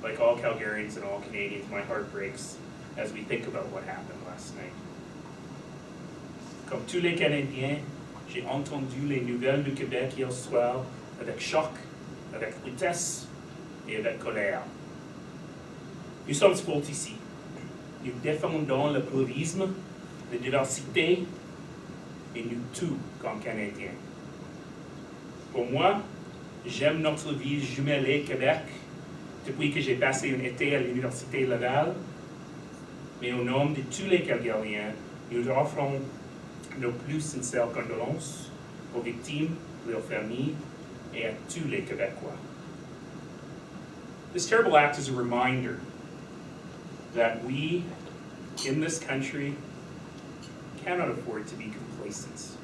Like all Calgarians and all Canadians, my heart breaks as we think about what happened last night. Comme tous les Canadiens, j'ai entendu les nouvelles du Québec hier soir avec choc, avec tristesse et avec colère. Nous sommes forts ici. Nous défendons le pluralisme, la diversité, et nous tous comme Canadiens. Pour moi, j'aime notre ville jumelée Québec depuis que j'ai passé un été à l'Université Laval, mais au nom de tous les Calgariens, nous offrons nos plus sincères condoléances aux victimes, leurs familles, et à tous les Québécois. This terrible act is a reminder that we, in this country, cannot afford to be complacent.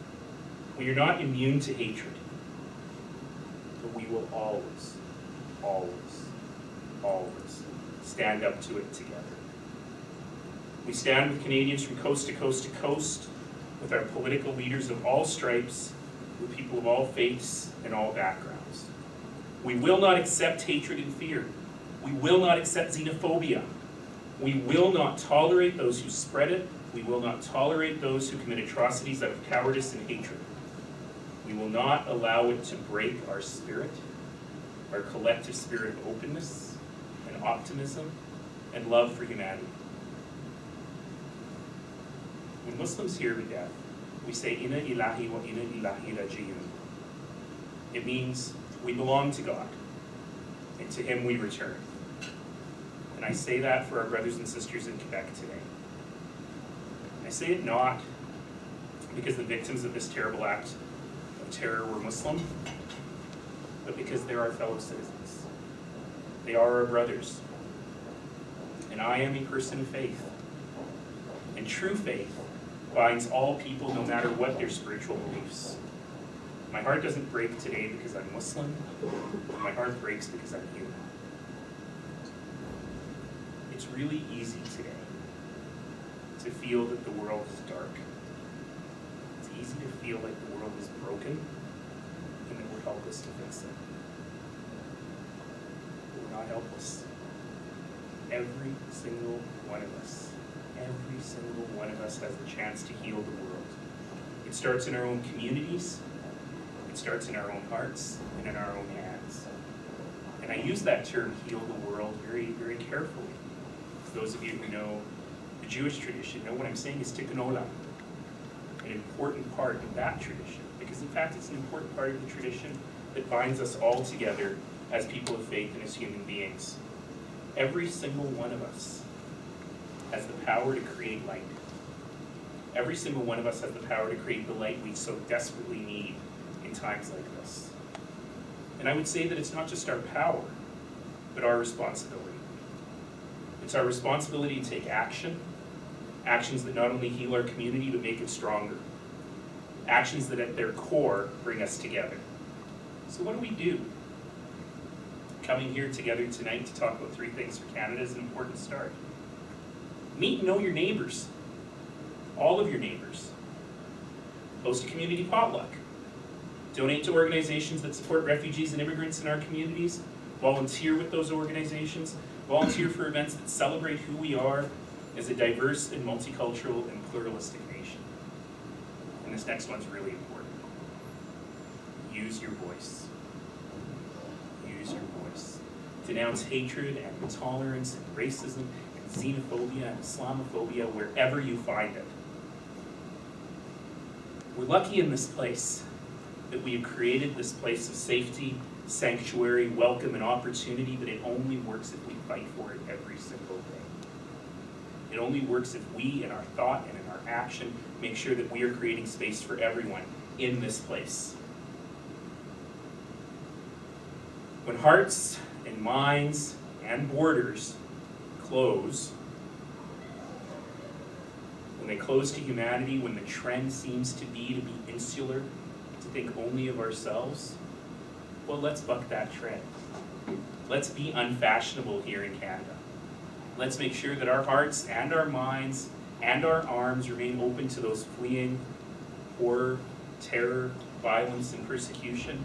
We are not immune to hatred, but we will always, always, always stand up to it together. We stand with Canadians from coast to coast to coast, with our political leaders of all stripes, with people of all faiths and all backgrounds. We will not accept hatred and fear. We will not accept xenophobia. We will not tolerate those who spread it. We will not tolerate those who commit atrocities out of cowardice and hatred. We will not allow it to break our spirit, our collective spirit of openness and optimism and love for humanity. When Muslims hear the death, we say, Inna ilahi wa inna ilahi raji'un. It means we belong to God, and to Him we return. And I say that for our brothers and sisters in Quebec today. I say it not because the victims of this terrible act of terror were Muslim, but because they're our fellow citizens. They are our brothers. And I am a person of faith. And true faith binds all people no matter what their spiritual beliefs. My heart doesn't break today because I'm Muslim. My heart breaks because I'm human. It's really easy today to feel that the world is dark. It's easy to feel like the world is broken and that we're helpless to fix it. But we're not helpless. Every single one of us has the chance to heal the world. It starts in our own communities, it starts in our own hearts, and in our own hands. And I use that term, heal the world, very, very carefully. For those of you who know the Jewish tradition, know what I'm saying is tikkun olam, an important part of that tradition, because in fact it's an important part of the tradition that binds us all together as people of faith and as human beings. Every single one of us has the power to create light. Every single one of us has the power to create the light we so desperately need in times like this. And I would say that it's not just our power, but our responsibility. It's our responsibility to take action, actions that not only heal our community, but make it stronger. Actions that at their core bring us together. So what do? Coming here together tonight to talk about 3 things for Canada is an important start. Meet and know your neighbors, all of your neighbors. Host a community potluck. Donate to organizations that support refugees and immigrants in our communities. Volunteer with those organizations. Volunteer for events that celebrate who we are as a diverse and multicultural and pluralistic nation. And this next one's really important. Use your voice. Use your voice. Denounce hatred and intolerance and racism and xenophobia and Islamophobia wherever you find it. We're lucky in this place that we have created this place of safety, sanctuary, welcome, and opportunity, but it only works if we fight for it every single day. It only works if we, in our thought and in our action, make sure that we are creating space for everyone in this place. When hearts and minds and borders close, when they close to humanity, when the trend seems to be insular, to think only of ourselves, well, let's buck that trend. Let's be unfashionable here in Canada. Let's make sure that our hearts and our minds and our arms remain open to those fleeing horror, terror, violence, and persecution.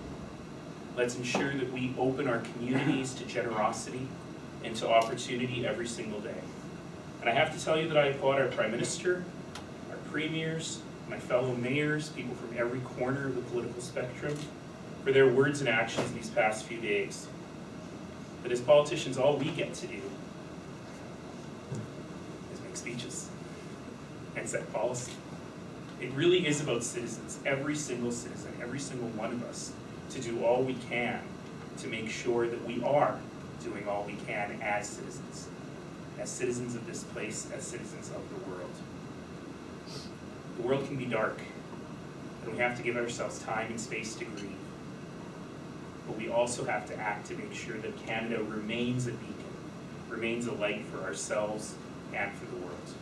Let's ensure that we open our communities to generosity into opportunity every single day. And I have to tell you that I applaud our Prime Minister, our premiers, my fellow mayors, people from every corner of the political spectrum, for their words and actions these past few days. But as politicians, all we get to do is make speeches and set policy. It really is about citizens, every single citizen, every single one of us, to do all we can to make sure that we are doing all we can as citizens of this place, as citizens of the world. The world can be dark, and we have to give ourselves time and space to grieve. But we also have to act to make sure that Canada remains a beacon, remains a light for ourselves and for the world.